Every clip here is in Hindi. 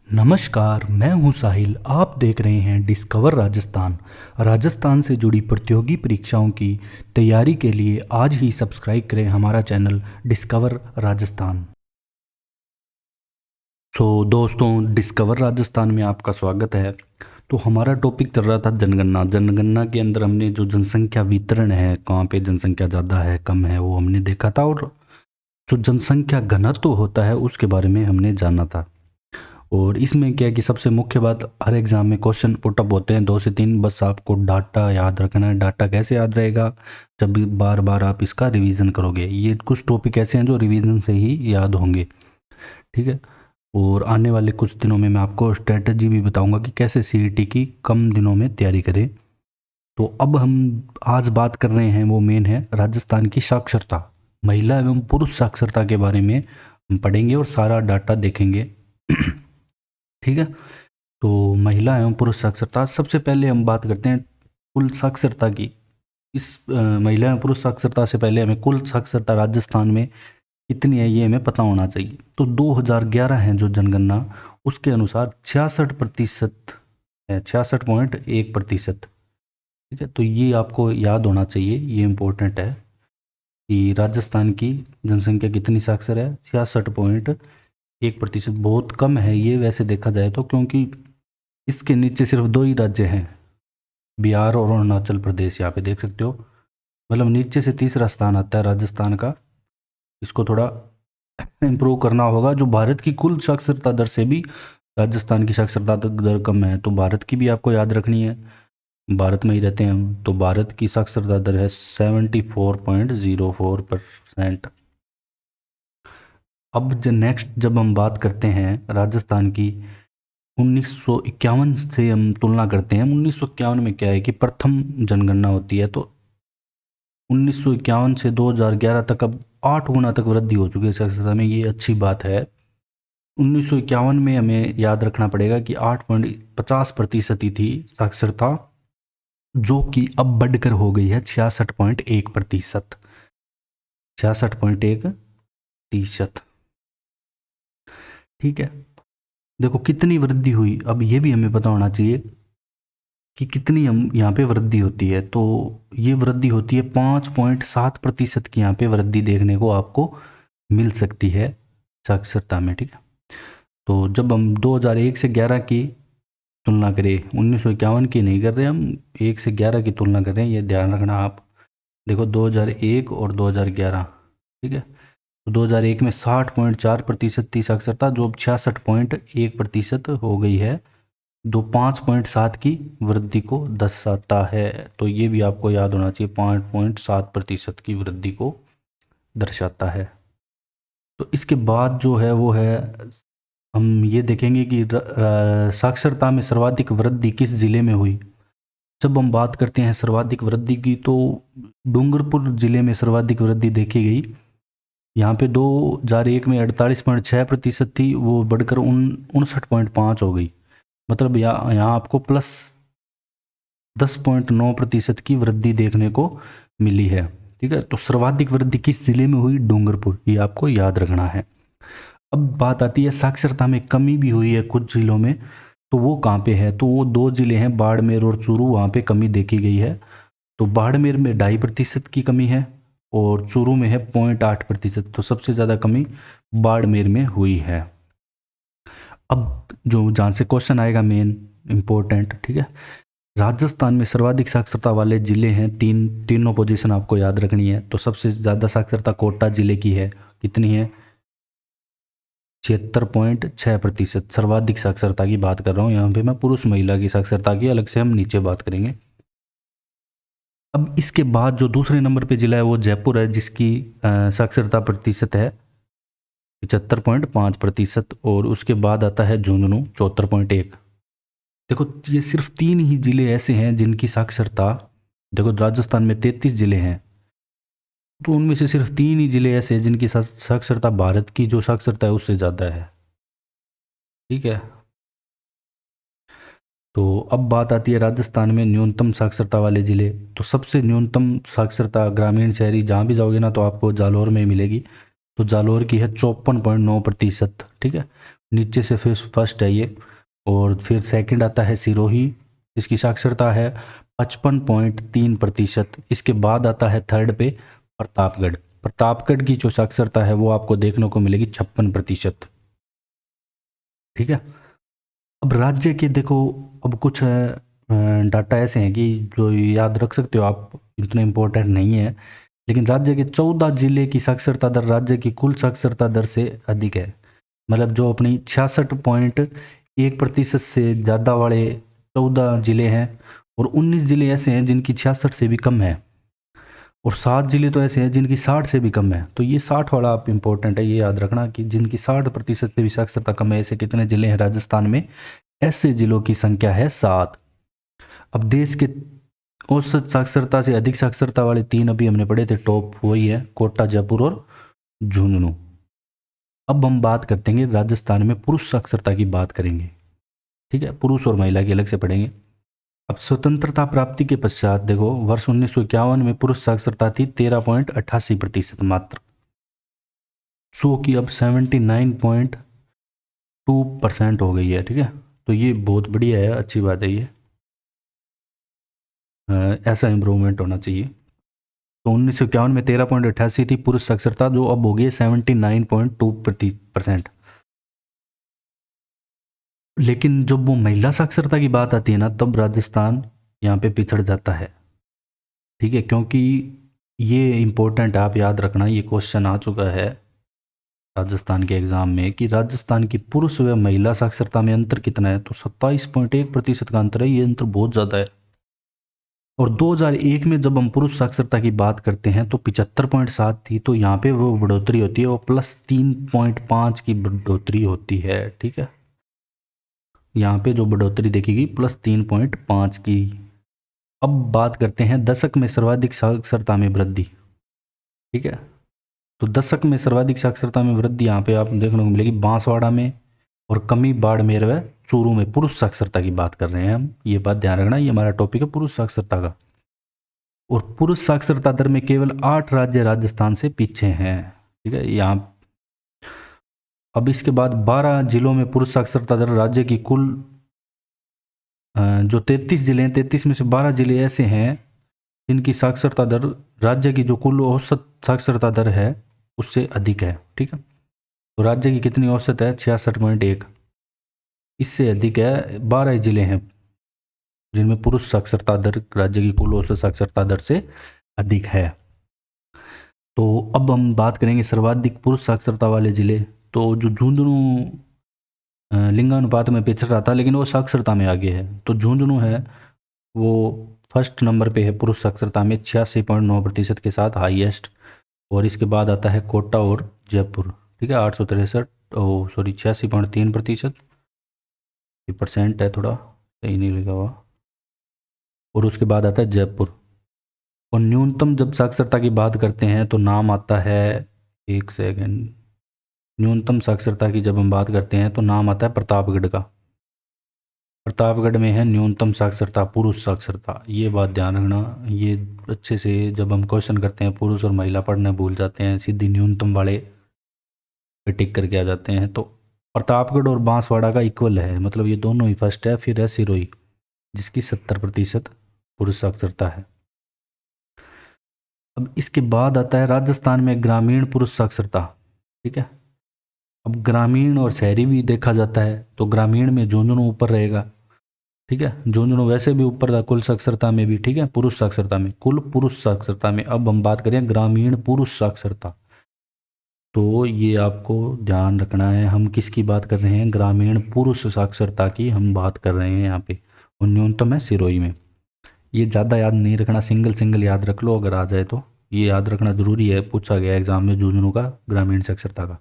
नमस्कार, मैं हूं साहिल। आप देख रहे हैं डिस्कवर राजस्थान। राजस्थान से जुड़ी प्रतियोगी परीक्षाओं की तैयारी के लिए आज ही सब्सक्राइब करें हमारा चैनल डिस्कवर राजस्थान। दोस्तों, डिस्कवर राजस्थान में आपका स्वागत है। तो हमारा टॉपिक चल रहा था जनगणना। जनगणना के अंदर हमने जो जनसंख्या वितरण है, कहाँ पे जनसंख्या ज़्यादा है कम है, वो हमने देखा था। और जो जनसंख्या घनत्व होता है उसके बारे में हमने जाना था। और इसमें क्या है कि सबसे मुख्य बात, हर एग्ज़ाम में क्वेश्चन पुटअप होते हैं 2 से 3। बस आपको डाटा याद रखना है। डाटा कैसे याद रहेगा? जब भी बार बार आप इसका रिवीजन करोगे। ये कुछ टॉपिक ऐसे हैं जो रिवीजन से ही याद होंगे, ठीक है। और आने वाले कुछ दिनों में मैं आपको स्ट्रेटजी भी बताऊंगा कि कैसे सीईटी की कम दिनों में तैयारी करें। तो अब हम आज बात कर रहे हैं, वो मेन है राजस्थान की साक्षरता। महिला एवं पुरुष साक्षरता के बारे में हम पढ़ेंगे और सारा डाटा देखेंगे। ठीक है। तो महिला एवं पुरुष साक्षरता, सबसे पहले हम बात करते हैं कुल साक्षरता की। इस महिला एवं पुरुष साक्षरता से पहले हमें कुल साक्षरता राजस्थान में कितनी है ये हमें पता होना चाहिए। तो 2011 है जो जनगणना, उसके अनुसार 66% है, 66.1%। ठीक है। तो ये आपको याद होना चाहिए, ये इम्पोर्टेंट है कि राजस्थान की जनसंख्या कितनी साक्षर है। 66.1%, बहुत कम है ये वैसे देखा जाए तो, क्योंकि इसके नीचे सिर्फ 2 ही राज्य हैं, बिहार और अरुणाचल प्रदेश। यहाँ पे देख सकते हो, मतलब नीचे से तीसरा स्थान आता है राजस्थान का। इसको थोड़ा इम्प्रूव करना होगा। जो भारत की कुल साक्षरता दर से भी राजस्थान की साक्षरता दर कम है, तो भारत की भी आपको याद रखनी है। भारत में ही रहते हैं हम, तो भारत की साक्षरता दर है 74.04%। अब जो नेक्स्ट जब हम बात करते हैं राजस्थान की 1951 से हम तुलना करते हैं। 1951 में क्या है कि प्रथम जनगणना होती है। तो 1951 से 2011 तक अब 8 गुना तक वृद्धि हो चुकी है साक्षरता में। ये अच्छी बात है। 1951 में हमें याद रखना पड़ेगा कि 8.50% ही थी साक्षरता, जो कि अब बढ़कर हो गई है 66.1%। 66.1%। ठीक है। देखो कितनी वृद्धि हुई, अब ये भी हमें पता होना चाहिए कि कितनी हम यहाँ पे वृद्धि होती है। तो ये वृद्धि होती है 5.7% की, यहाँ पे वृद्धि देखने को आपको मिल सकती है साक्षरता में। ठीक है। तो जब हम 2001 से 11 की तुलना करें, 1951 की नहीं कर रहे हम, 1 से 11 की तुलना कर रहे हैं, ये ध्यान रखना आप। देखो 2001 और 2011, ठीक है। तो 2001 में 60.4% थी साक्षरता, जो अब 66.1% हो गई है। 5.7 की वृद्धि को दर्शाता है। तो ये भी आपको याद होना चाहिए, 5.7% की वृद्धि को दर्शाता है। तो इसके बाद जो है वो है, हम ये देखेंगे कि साक्षरता में सर्वाधिक वृद्धि किस जिले में हुई। जब हम बात करते हैं सर्वाधिक वृद्धि की, तो डूंगरपुर जिले में सर्वाधिक वृद्धि देखी गई। यहाँ पे 2001 में 48.6% थी, वो बढ़कर 59.5 हो गई। मतलब यहाँ आपको प्लस 10.9% की वृद्धि देखने को मिली है। ठीक है। तो सर्वाधिक वृद्धि किस जिले में हुई? डूंगरपुर, ये आपको याद रखना है। अब बात आती है साक्षरता में कमी भी हुई है कुछ जिलों में, तो वो कहाँ पे है? तो वो 2 जिले हैं, बाड़मेर और चूरू, वहाँ पे कमी देखी गई है। तो बाड़मेर में 2.5% की कमी है और चूरू में है 0.8%। तो सबसे ज़्यादा कमी बाड़मेर में हुई है। अब जो जहाँ से क्वेश्चन आएगा मेन इम्पोर्टेंट, ठीक है। राजस्थान में सर्वाधिक साक्षरता वाले जिले हैं तीनों पोजीशन आपको याद रखनी है। तो सबसे ज़्यादा साक्षरता कोटा जिले की है, कितनी है? 76.6%। सर्वाधिक साक्षरता की बात कर रहा हूँ यहाँ पे मैं, पुरुष महिला की साक्षरता की अलग से हम नीचे बात करेंगे। अब इसके बाद जो दूसरे नंबर पे जिला है वो जयपुर है, जिसकी साक्षरता प्रतिशत है 75.5%। और उसके बाद आता है झुंझुनू 74.1। देखो ये सिर्फ 3 ही जिले ऐसे हैं जिनकी साक्षरता, देखो राजस्थान में 33 जिले हैं, तो उनमें से सिर्फ 3 ही जिले ऐसे हैं जिनकी साक्षरता भारत की जो साक्षरता है उससे ज़्यादा है। ठीक है। तो अब बात आती है राजस्थान में न्यूनतम साक्षरता वाले ज़िले। तो सबसे न्यूनतम साक्षरता ग्रामीण शहरी जहाँ भी जाओगे ना तो आपको जालौर में मिलेगी। तो जालौर की है 54.9%। ठीक है। नीचे से फिर फर्स्ट है ये, और फिर सेकंड आता है सिरोही, इसकी साक्षरता है 55.3%। इसके बाद आता है थर्ड पे प्रतापगढ़। प्रतापगढ़ की जो साक्षरता है वो आपको देखने को मिलेगी 56%। ठीक है। अब राज्य के देखो, अब कुछ डाटा ऐसे हैं कि जो याद रख सकते हो आप, इतना इम्पोर्टेंट नहीं है, लेकिन राज्य के 14 जिले की साक्षरता दर राज्य की कुल साक्षरता दर से अधिक है। मतलब जो अपनी 66.1% से ज़्यादा वाले 14 जिले हैं, और 19 जिले ऐसे हैं जिनकी 66 से भी कम है, और 7 जिले तो ऐसे हैं जिनकी 60 से भी कम है। तो ये 60 वाला आप इम्पोर्टेंट है, ये याद रखना कि जिनकी 60% से भी साक्षरता कम है, ऐसे कितने जिले हैं राजस्थान में, ऐसे जिलों की संख्या है 7। अब देश के औसत साक्षरता से अधिक साक्षरता वाले 3 अभी हमने पढ़े थे, टॉप वही है कोटा, जयपुर और झुंझुनू। अब हम बात करते हैं राजस्थान में पुरुष साक्षरता की बात करेंगे। ठीक है, पुरुष और महिला की अलग से पढ़ेंगे। अब स्वतंत्रता प्राप्ति के पश्चात देखो, वर्ष 1951 में पुरुष साक्षरता थी 13.88% मात्र, सो की अब 79.2% हो गई है। ठीक है, तो ये बहुत बढ़िया है, अच्छी बात है ये, ऐसा इम्प्रूवमेंट होना चाहिए। तो 1951 में 13.88 थी पुरुष साक्षरता, जो अब हो गई 79.2%। लेकिन जब वो महिला साक्षरता की बात आती है ना, तब राजस्थान यहाँ पे पिछड़ जाता है। ठीक है, क्योंकि ये इम्पोर्टेंट है, आप याद रखना, ये क्वेश्चन आ चुका है राजस्थान के एग्जाम में कि राजस्थान की पुरुष व महिला साक्षरता में अंतर कितना है। तो 27.1% का अंतर है, ये अंतर बहुत ज़्यादा है। और 2001 में जब हम पुरुष साक्षरता की बात करते हैं तो 75.7 थी, तो यहाँ पे वो बढ़ोतरी होती है, वो +3.5 की बढ़ोतरी होती है। ठीक है, यहाँ पे जो बढ़ोतरी देखेगी +3.5 की। अब बात करते हैं दशक में सर्वाधिक साक्षरता में वृद्धि। ठीक है, तो दशक में सर्वाधिक साक्षरता में वृद्धि यहाँ पे आप देखने को मिलेगी बांसवाड़ा में, और कमी बाड़मेर व चूरू में। पुरुष साक्षरता की बात कर रहे हैं हम, ये बात ध्यान रखना, ये हमारा टॉपिक है पुरुष साक्षरता का। और पुरुष साक्षरता दर में केवल 8 राज्य राजस्थान से पीछे हैं। ठीक है, यहाँ अब इसके बाद 12 जिलों में पुरुष साक्षरता दर राज्य की कुल जो 33 जिले हैं, 33 में से 12 जिले ऐसे हैं जिनकी साक्षरता दर राज्य की जो कुल औसत साक्षरता दर है उससे अधिक है। ठीक है, तो राज्य की कितनी औसत है, 66.1, इससे अधिक है। 12 जिले हैं जिनमें पुरुष साक्षरता दर राज्य की कुल औसत साक्षरता दर से अधिक है। तो अब हम बात करेंगे सर्वाधिक पुरुष साक्षरता वाले जिले। तो जो झुंझुनू लिंगानुपात में पिछड़ रहा था, लेकिन वो साक्षरता में आगे है, तो झुंझुनू है वो फर्स्ट नंबर पे है पुरुष साक्षरता में 86.9% के साथ, हाईएस्ट। और इसके बाद आता है कोटा और जयपुर। ठीक है, 863, ओ सॉरी 86.3%, ये परसेंट है, थोड़ा सही नहीं लिखा हुआ। और उसके बाद आता है जयपुर। और न्यूनतम जब साक्षरता की बात करते हैं तो नाम आता है, एक सेकेंड, न्यूनतम साक्षरता की जब हम बात करते हैं तो नाम आता है प्रतापगढ़ का। प्रतापगढ़ में है न्यूनतम साक्षरता, पुरुष साक्षरता, ये बात ध्यान रखना। ये अच्छे से जब हम क्वेश्चन करते हैं पुरुष और महिला पढ़ने भूल जाते हैं, सीधी न्यूनतम वाले पे टिक करके आ जाते हैं। तो प्रतापगढ़ और बांसवाड़ा का इक्वल है, मतलब ये दोनों ही फर्स्ट है। फिर है सिरोही जिसकी 70% पुरुष साक्षरता है। अब इसके बाद आता है राजस्थान में ग्रामीण पुरुष साक्षरता। ठीक है, अब ग्रामीण और शहरी भी देखा जाता है, तो ग्रामीण में झुंझुनू ऊपर रहेगा। ठीक है, झुंझुनू वैसे भी ऊपर था कुल साक्षरता में भी। ठीक है, पुरुष साक्षरता में, कुल पुरुष साक्षरता में। अब हम बात करें ग्रामीण पुरुष साक्षरता, तो ये आपको ध्यान रखना है, हम किसकी बात कर रहे हैं, ग्रामीण पुरुष साक्षरता की हम बात कर रहे हैं यहाँ पे। और न्यूनतम है सिरोही में। ये ज़्यादा याद नहीं रखना, सिंगल सिंगल याद रख लो अगर आ जाए तो, ये याद रखना जरूरी है, पूछा गया एग्जाम में झुंझुनू का ग्रामीण साक्षरता का।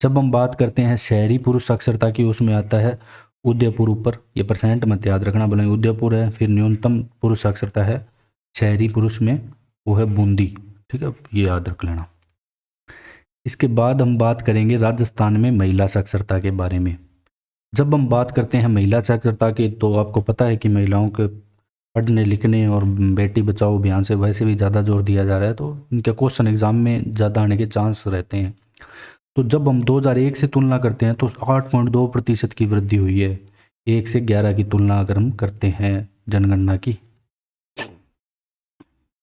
जब हम बात करते हैं शहरी पुरुष साक्षरता की, उसमें आता है उदयपुर ऊपर, ये परसेंट मत याद रखना, बोले उदयपुर है। फिर न्यूनतम पुरुष साक्षरता है शहरी पुरुष में, वो है बूंदी। ठीक है, ये याद रख लेना। इसके बाद हम बात करेंगे राजस्थान में महिला साक्षरता के बारे में। जब हम बात करते हैं महिला साक्षरता की, तो आपको पता है कि महिलाओं के पढ़ने लिखने और बेटी बचाओ अभियान से वैसे भी ज़्यादा जोर दिया जा रहा है, तो इनके क्वेश्चन एग्जाम में ज़्यादा आने के चांस रहते हैं। तो जब हम 2001 से तुलना करते हैं तो 8.2% की वृद्धि हुई है। 1 से 11 की तुलना अगर हम करते हैं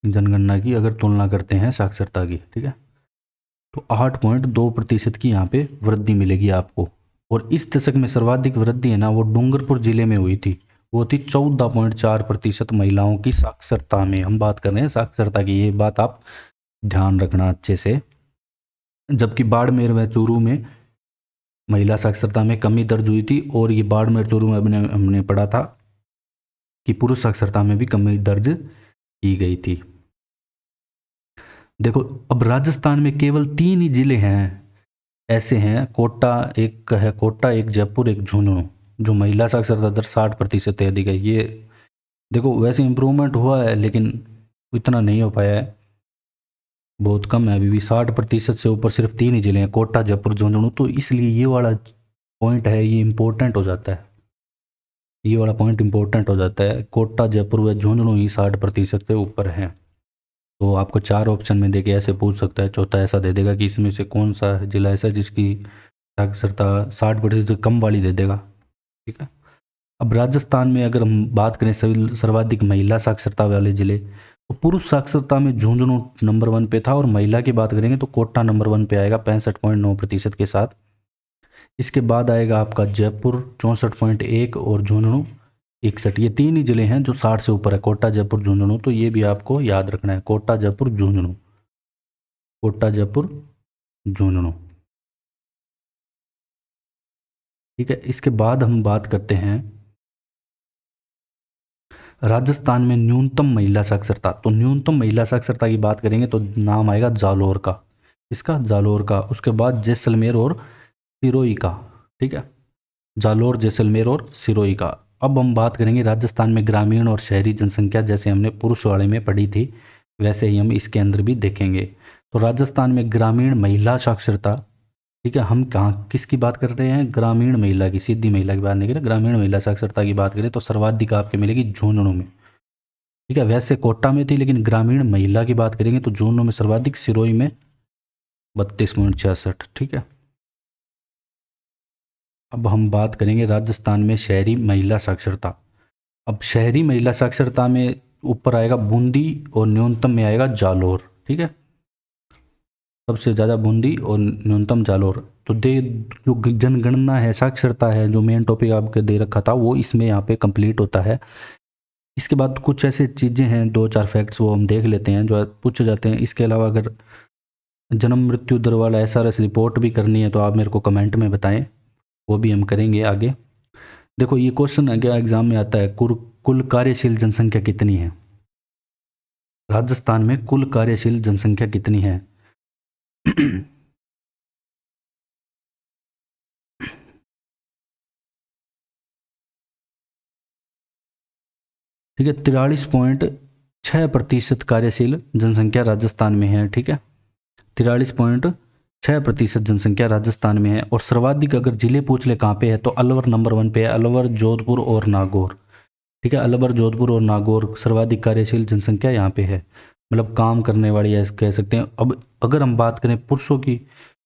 जनगणना की अगर तुलना करते हैं साक्षरता की, ठीक है, तो 8.2% की यहाँ पे वृद्धि मिलेगी आपको। और इस दशक में सर्वाधिक वृद्धि है ना वो डूंगरपुर जिले में हुई थी, वो थी 14.4% महिलाओं की साक्षरता में। हम बात कर रहे हैं साक्षरता की, ये बात आप ध्यान रखना अच्छे से। जबकि बाड़मेर व चूरू में महिला साक्षरता में कमी दर्ज हुई थी, और ये बाड़मेर चूरू में हमने पढ़ा था कि पुरुष साक्षरता में भी कमी दर्ज की गई थी। देखो अब राजस्थान में केवल 3 ही जिले हैं ऐसे हैं, कोटा, एक जयपुर, एक झुंझुनू, जो महिला साक्षरता दर 60% से अधिक है। ये देखो वैसे इम्प्रूवमेंट हुआ है लेकिन इतना नहीं हो पाया है, बहुत कम है अभी भी। 60% से ऊपर सिर्फ 3 ही जिले हैं, कोटा, जयपुर, झुंझुनू। तो इसलिए ये वाला पॉइंट है, ये इम्पोर्टेंट हो जाता है, ये वाला पॉइंट इम्पोर्टेंट हो जाता है। कोटा, जयपुर व झुंझुनू ही 60% से ऊपर हैं। तो आपको 4 ऑप्शन में देके ऐसे पूछ सकता है, चौथा ऐसा दे देगा कि इसमें से कौन सा जिला ऐसा है जिसकी साक्षरता 60% से कम वाली दे देगा, ठीक है। अब राजस्थान में अगर हम बात करें सर्वाधिक महिला साक्षरता वाले जिले, तो पुरुष साक्षरता में झुंझुनू नंबर 1 पे था, और महिला की बात करेंगे तो कोटा नंबर 1 पे आएगा 65.9% के साथ। इसके बाद आएगा आपका जयपुर 64.1 और झुंझुनू 61। ये 3 ही जिले हैं जो 60 से ऊपर है, कोटा, जयपुर, झुंझुनू। तो ये भी आपको याद रखना है, कोटा, जयपुर, झुंझुनू, कोटा, जयपुर, झुंझुनू, ठीक है। इसके बाद हम बात करते हैं राजस्थान में न्यूनतम महिला साक्षरता। तो न्यूनतम महिला साक्षरता की बात करेंगे तो नाम आएगा जालोर का, इसका जालोर का। उसके बाद जैसलमेर और सिरोही का, ठीक है, जालोर, जैसलमेर और सिरोही का। अब हम बात करेंगे राजस्थान में ग्रामीण और शहरी जनसंख्या, जैसे हमने पुरुष वाले में पढ़ी थी वैसे ही हम इसके अंदर भी देखेंगे। तो राजस्थान में ग्रामीण महिला साक्षरता, ठीक है, हम कहाँ किसकी बात कर रहे हैं, ग्रामीण महिला की, सीधी महिला की बात नहीं कर रहे, ग्रामीण महिला साक्षरता की बात करें तो सर्वाधिक आपके मिलेगी झुंझुनू में, ठीक है। वैसे कोटा में थी लेकिन ग्रामीण महिला की बात करेंगे तो झुंझुनू में सर्वाधिक, सिरोही में 32.66, ठीक है। अब हम बात करेंगे राजस्थान में शहरी महिला साक्षरता। अब शहरी महिला साक्षरता में ऊपर आएगा बूंदी और न्यूनतम में आएगा जालोर, ठीक है, सबसे ज़्यादा बूंदी और न्यूनतम जालोर। तो जो जनगणना है, साक्षरता है, जो मेन टॉपिक आपके दे रखा था वो इसमें यहाँ पे कंप्लीट होता है। इसके बाद कुछ ऐसे चीज़ें हैं, 2-4 फैक्ट्स वो हम देख लेते हैं जो पूछे जाते हैं। इसके अलावा अगर जन्म मृत्यु दर वाला SRS रिपोर्ट भी करनी है तो आप मेरे को कमेंट में बताएं, वो भी हम करेंगे आगे। देखो ये क्वेश्चन आगे एग्जाम में आता है, कुल कार्यशील जनसंख्या कितनी है राजस्थान में, कुल कार्यशील जनसंख्या कितनी है। ठीक है, 43.6% कार्यशील जनसंख्या राजस्थान में है, ठीक है, 43.6% जनसंख्या राजस्थान में है। और सर्वाधिक अगर जिले पूछ ले कहाँ पे है तो अलवर नंबर 1 पे है, अलवर, जोधपुर और नागौर, ठीक है, अलवर, जोधपुर और नागौर सर्वाधिक कार्यशील जनसंख्या यहाँ पे है, मतलब काम करने वाली ऐसे कह सकते हैं। अब अगर हम बात करें पुरुषों की,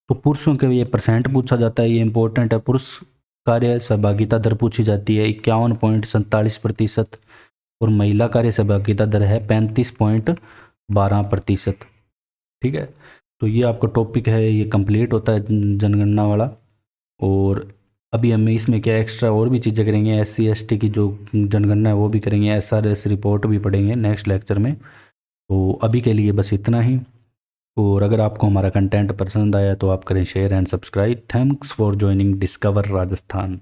तो पुरुषों के ये परसेंट पूछा जाता है, ये इंपॉर्टेंट है। पुरुष कार्य सहभागिता दर पूछी जाती है 51.47%, और महिला कार्य सहभागिता दर है 35.12%, ठीक है। तो ये आपका टॉपिक है, ये कंप्लीट होता है जनगणना वाला। और अभी हमें इसमें क्या एक्स्ट्रा और भी चीज़ें करेंगे, SC ST की जो जनगणना है वो भी करेंगे, SRS रिपोर्ट भी पढ़ेंगे नेक्स्ट लेक्चर में। तो अभी के लिए बस इतना ही। और अगर आपको हमारा कंटेंट पसंद आया तो आप करें share and subscribe. Thanks for joining discover Rajasthan.